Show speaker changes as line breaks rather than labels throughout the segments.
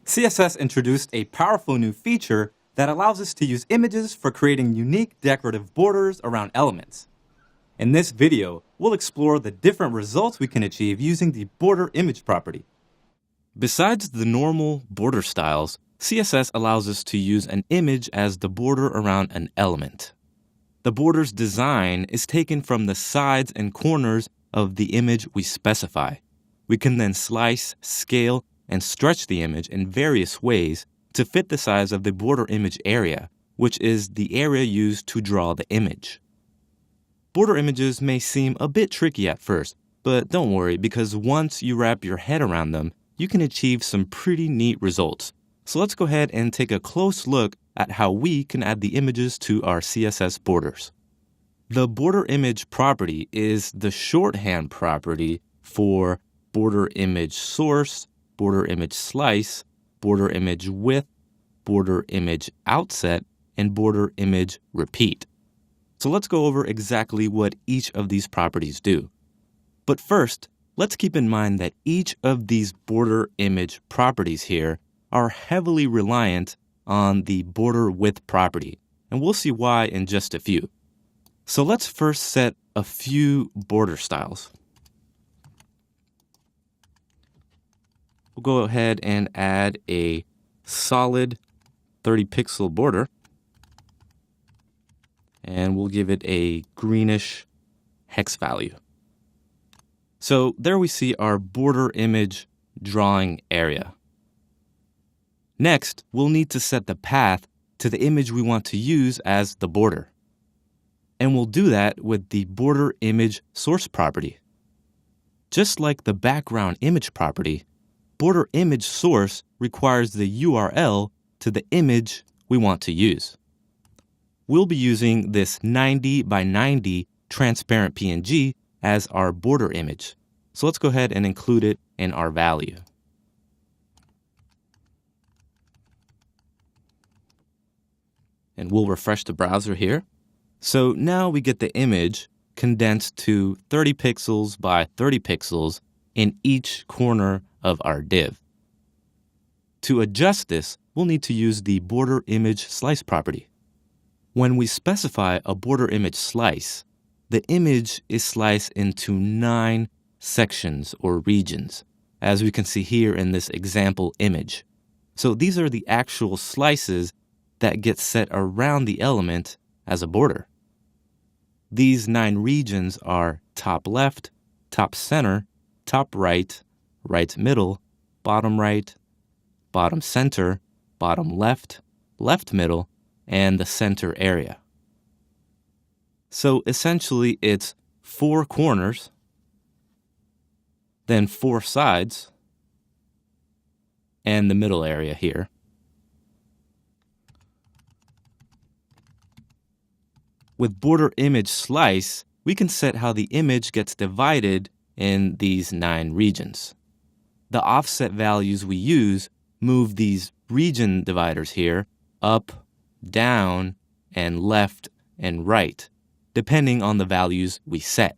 CSS introduced a powerful new feature that allows us to use images for creating unique decorative borders around elements. In this video, we'll explore the different results we can achieve using the border image property. Besides the normal border styles, CSS allows us to use an image as the border around an element. The border's design is taken from the sides and corners of the image we specify. We can then slice, scale, and stretch the image in various ways to fit the size of the border image area, which is the area used to draw the image. Border images may seem a bit tricky at first, but don't worry, because once you wrap your head around them, you can achieve some pretty neat results. So let's go ahead and take a close look at how we can add the images to our CSS borders. The border image property is the shorthand property for border image source, border image slice, border image width, border image outset, and border image repeat. So let's go over exactly what each of these properties do. But first, let's keep in mind that each of these border image properties here are heavily reliant on the border width property, and we'll see why in just a few. So let's first set a few border styles. We'll go ahead and add a solid 30 pixel border, and we'll give it a greenish hex value. So there we see our border image drawing area. Next, we'll need to set the path to the image we want to use as the border. And we'll do that with the border image source property. Just like the background image property, border image source requires the URL to the image we want to use. We'll be using this 90 by 90 transparent PNG as our border image. So let's go ahead and include it in our value. And we'll refresh the browser here. So now we get the image condensed to 30 pixels by 30 pixels in each corner of our div. To adjust this, we'll need to use the border image slice property. When we specify a border image slice, the image is sliced into 9 sections or regions, as we can see here in this example image. So these are the actual slices that get set around the element as a border. These 9 regions are top left, top center, top right, right middle, bottom right, bottom center, bottom left, left middle, and the center area. So essentially it's 4 corners, then 4 sides, and the middle area here. With border image slice, we can set how the image gets divided in these 9 regions. The offset values we use move these region dividers here up, down, and left and right, depending on the values we set.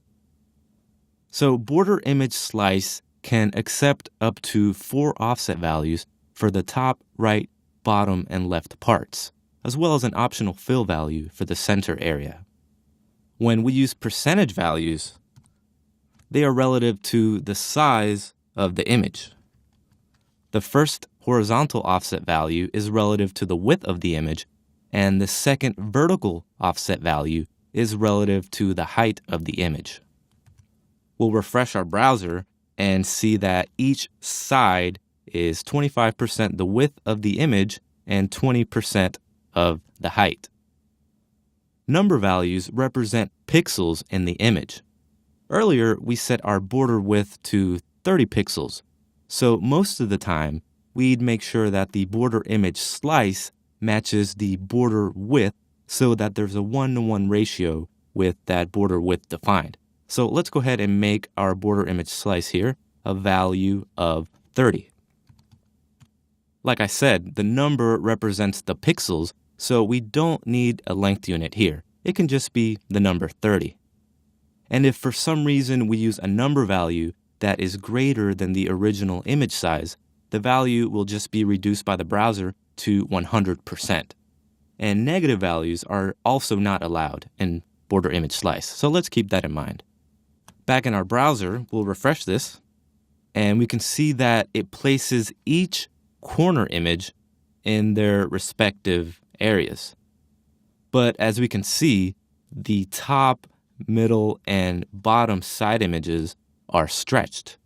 So border image slice can accept up to 4 offset values for the top, right, bottom, and left parts, as well as an optional fill value for the center area. When we use percentage values, they are relative to the size of the image. The first horizontal offset value is relative to the width of the image, and the second vertical offset value is relative to the height of the image. We'll refresh our browser and see that each side is 25% the width of the image and 20% of the height. Number values represent pixels in the image. Earlier, we set our border width to 30 pixels, so most of the time, we'd make sure that the border image slice matches the border width so that there's a 1-to-1 ratio with that border width defined. So let's go ahead and make our border image slice here a value of 30. Like I said, the number represents the pixels, so we don't need a length unit here. It can just be the number 30. And if for some reason we use a number value that is greater than the original image size, the value will just be reduced by the browser to 100%. And negative values are also not allowed in border image slice, so let's keep that in mind. Back in our browser, we'll refresh this, and we can see that it places each corner image in their respective areas. But as we can see, the top, middle, and bottom side images are stretched.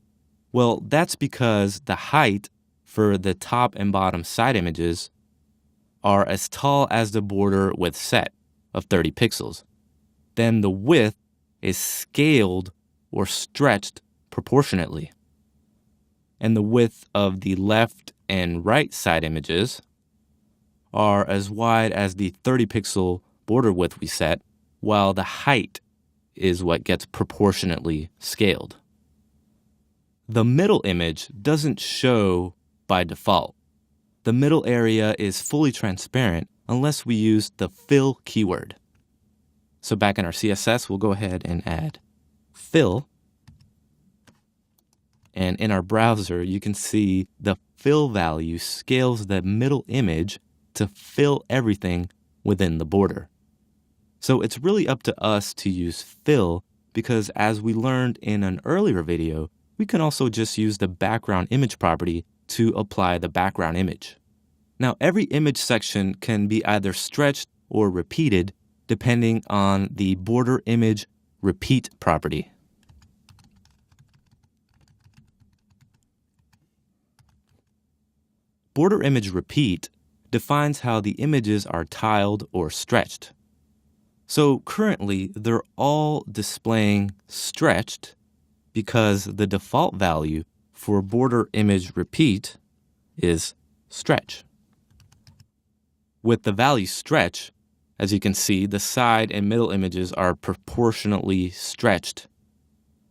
Well, that's because the height for the top and bottom side images are as tall as the border width set of 30 pixels. Then the width is scaled or stretched proportionately. And the width of the left and right side images are as wide as the 30 pixel border width we set, while the height is what gets proportionately scaled. The middle image doesn't show by default. The middle area is fully transparent unless we use the fill keyword. So back in our CSS, we'll go ahead and add fill. And in our browser, you can see the fill value scales the middle image to fill everything within the border. So it's really up to us to use fill because as we learned in an earlier video, we can also just use the background image property to apply the background image. Now, every image section can be either stretched or repeated depending on the border image repeat property. Border image repeat defines how the images are tiled or stretched. So currently, they're all displaying stretched because the default value for border image repeat is stretch. With the value stretch, as you can see, the side and middle images are proportionately stretched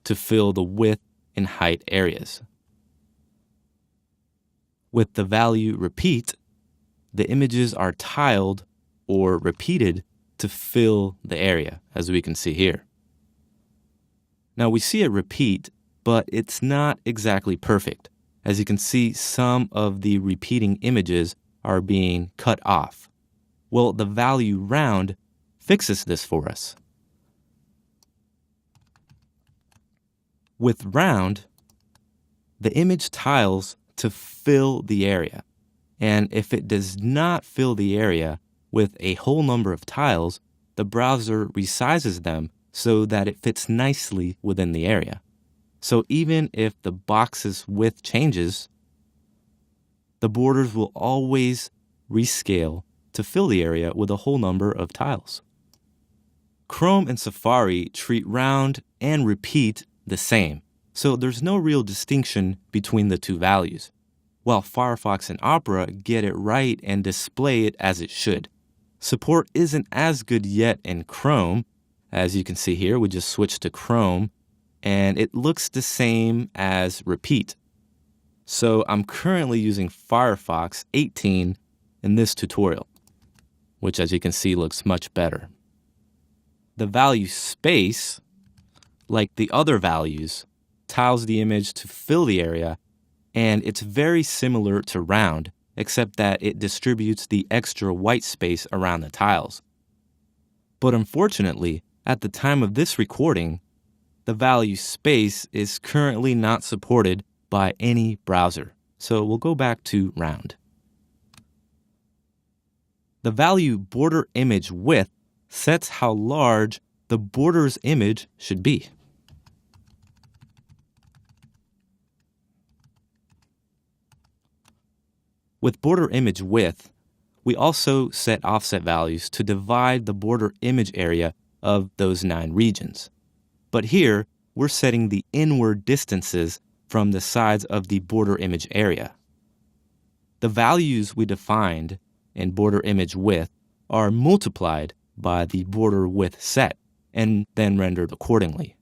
to fill the width and height areas. With the value repeat, the images are tiled or repeated to fill the area, as we can see here. Now we see a repeat, but it's not exactly perfect. As you can see, some of the repeating images are being cut off. Well, the value round fixes this for us. With round, the image tiles to fill the area. And if it does not fill the area with a whole number of tiles, the browser resizes them so that it fits nicely within the area. So even if the box's width changes, the borders will always rescale to fill the area with a whole number of tiles. Chrome and Safari treat round and repeat the same, so there's no real distinction between the two values, while Firefox and Opera get it right and display it as it should. Support isn't as good yet in Chrome. As you can see here, we just switched to Chrome, and it looks the same as repeat. So I'm currently using Firefox 18 in this tutorial, which as you can see looks much better. The value space, like the other values, tiles the image to fill the area, and it's very similar to round, except that it distributes the extra white space around the tiles. But unfortunately, at the time of this recording, the value space is currently not supported by any browser. So we'll go back to round. The value border image width sets how large the border's image should be. With border image width, we also set offset values to divide the border image area of those 9 regions. But here, we're setting the inward distances from the sides of the border image area. The values we defined in border image width are multiplied by the border width set and then rendered accordingly.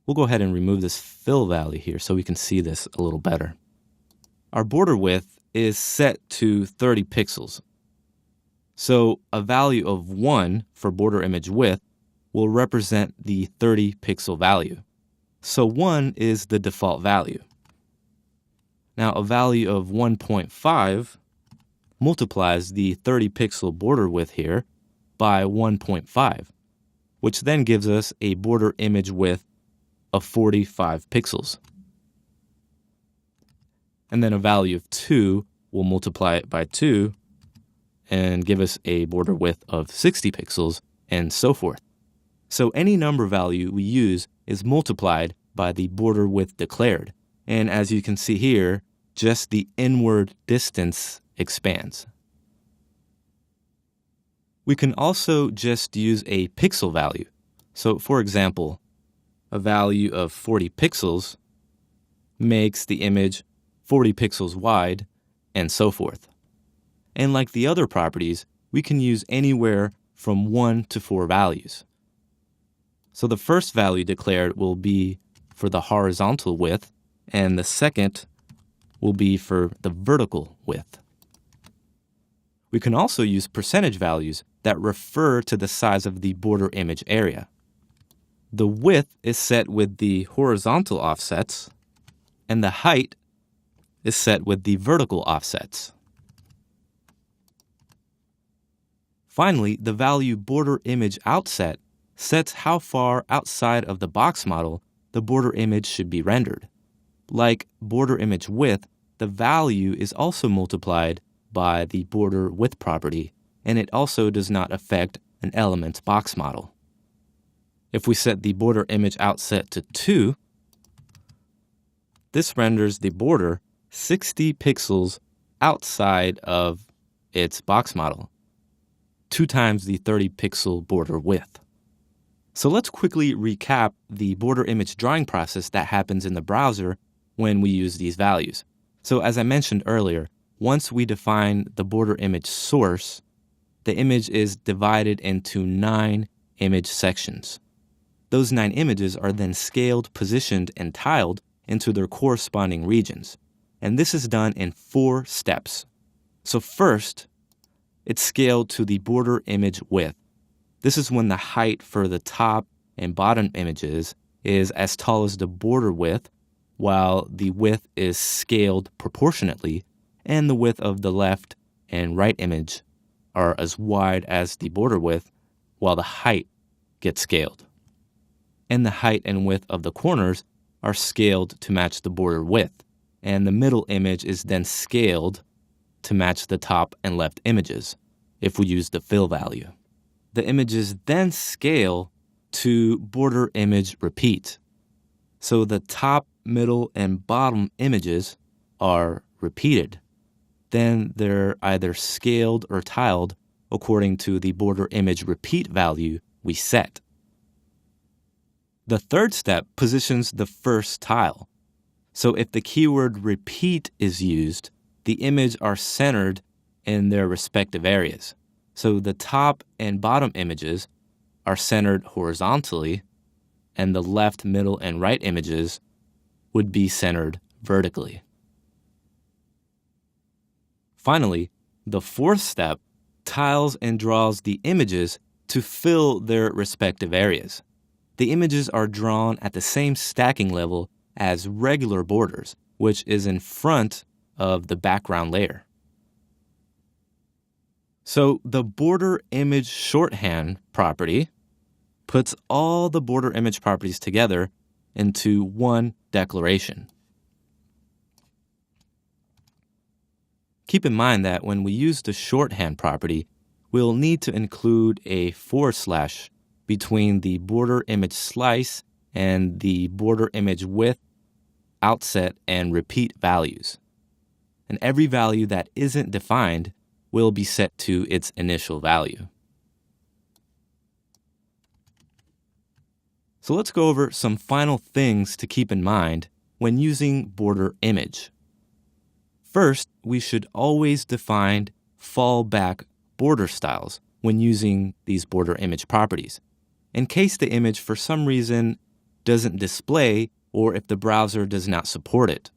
We'll go ahead and remove this fill value here so we can see this a little better. Our border width is set to 30 pixels. So a value of 1 for border image width will represent the 30 pixel value. So 1 is the default value. Now, a value of 1.5 multiplies the 30 pixel border width here by 1.5, which then gives us a border image width of 45 pixels. And then a value of 2 will multiply it by 2 and give us a border width of 60 pixels, and so forth. So any number value we use is multiplied by the border width declared. And as you can see here, just the inward distance expands. We can also just use a pixel value. So for example, a value of 40 pixels makes the image 40 pixels wide, and so forth. And like the other properties, we can use anywhere from 1 to 4 values. So the first value declared will be for the horizontal width, and the second will be for the vertical width. We can also use percentage values that refer to the size of the border image area. The width is set with the horizontal offsets, and the height is set with the vertical offsets. Finally, the value border image outset sets how far outside of the box model the border image should be rendered. Like border image width, the value is also multiplied by the border width property, and it also does not affect an element's box model. If we set the border image outset to 2, this renders the border 60 pixels outside of its box model, 2 times the 30 pixel border width. So let's quickly recap the border image drawing process that happens in the browser when we use these values. So as I mentioned earlier, once we define the border image source, the image is divided into 9 image sections. Those 9 images are then scaled, positioned, and tiled into their corresponding regions. And this is done in 4 steps. So first, it's scaled to the border image width. This is when the height for the top and bottom images is as tall as the border width, while the width is scaled proportionately, and the width of the left and right image are as wide as the border width, while the height gets scaled. And the height and width of the corners are scaled to match the border width, and the middle image is then scaled to match the top and left images if we use the fill value. The images then scale to border image repeat. So the top, middle, and bottom images are repeated. Then they're either scaled or tiled according to the border image repeat value we set. The third step positions the first tile. So if the keyword repeat is used, the images are centered in their respective areas. So the top and bottom images are centered horizontally, and the left, middle, and right images would be centered vertically. Finally, the fourth step tiles and draws the images to fill their respective areas. The images are drawn at the same stacking level as regular borders, which is in front of the background layer. So the border image shorthand property puts all the border image properties together into one declaration. Keep in mind that when we use the shorthand property, we'll need to include a / between the border image slice and the border image width, outset, and repeat values. And every value that isn't defined will be set to its initial value. So let's go over some final things to keep in mind when using border image. First, we should always define fallback border styles when using these border image properties, in case the image for some reason doesn't display or if the browser does not support it.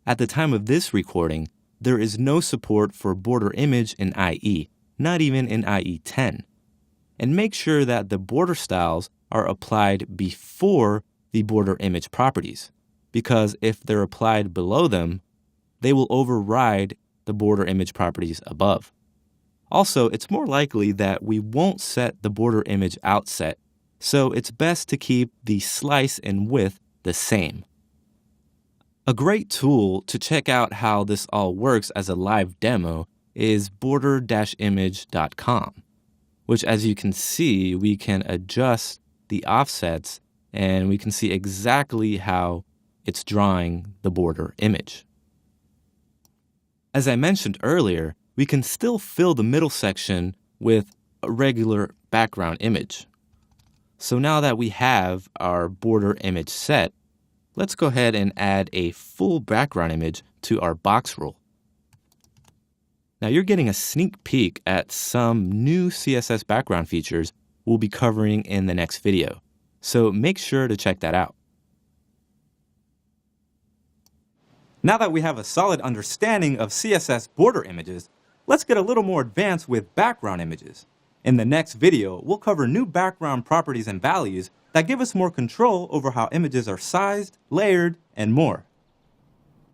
At the time of this recording, there is no support for border image in IE, not even in IE 10. And make sure that the border styles are applied before the border image properties, because if they're applied below them, they will override the border image properties above. Also, it's more likely that we won't set the border image outset, so it's best to keep the slice and width the same. A great tool to check out how this all works as a live demo is border-image.com, which, as you can see, we can adjust the offsets and we can see exactly how it's drawing the border image. As I mentioned earlier, we can still fill the middle section with a regular background image. So now that we have our border image set, let's go ahead and add a full background image to our box rule. Now you're getting a sneak peek at some new CSS background features we'll be covering in the next video, so make sure to check that out. Now that we have a solid understanding of CSS border images, let's get a little more advanced with background images. In the next video, we'll cover new background properties and values that give us more control over how images are sized, layered, and more.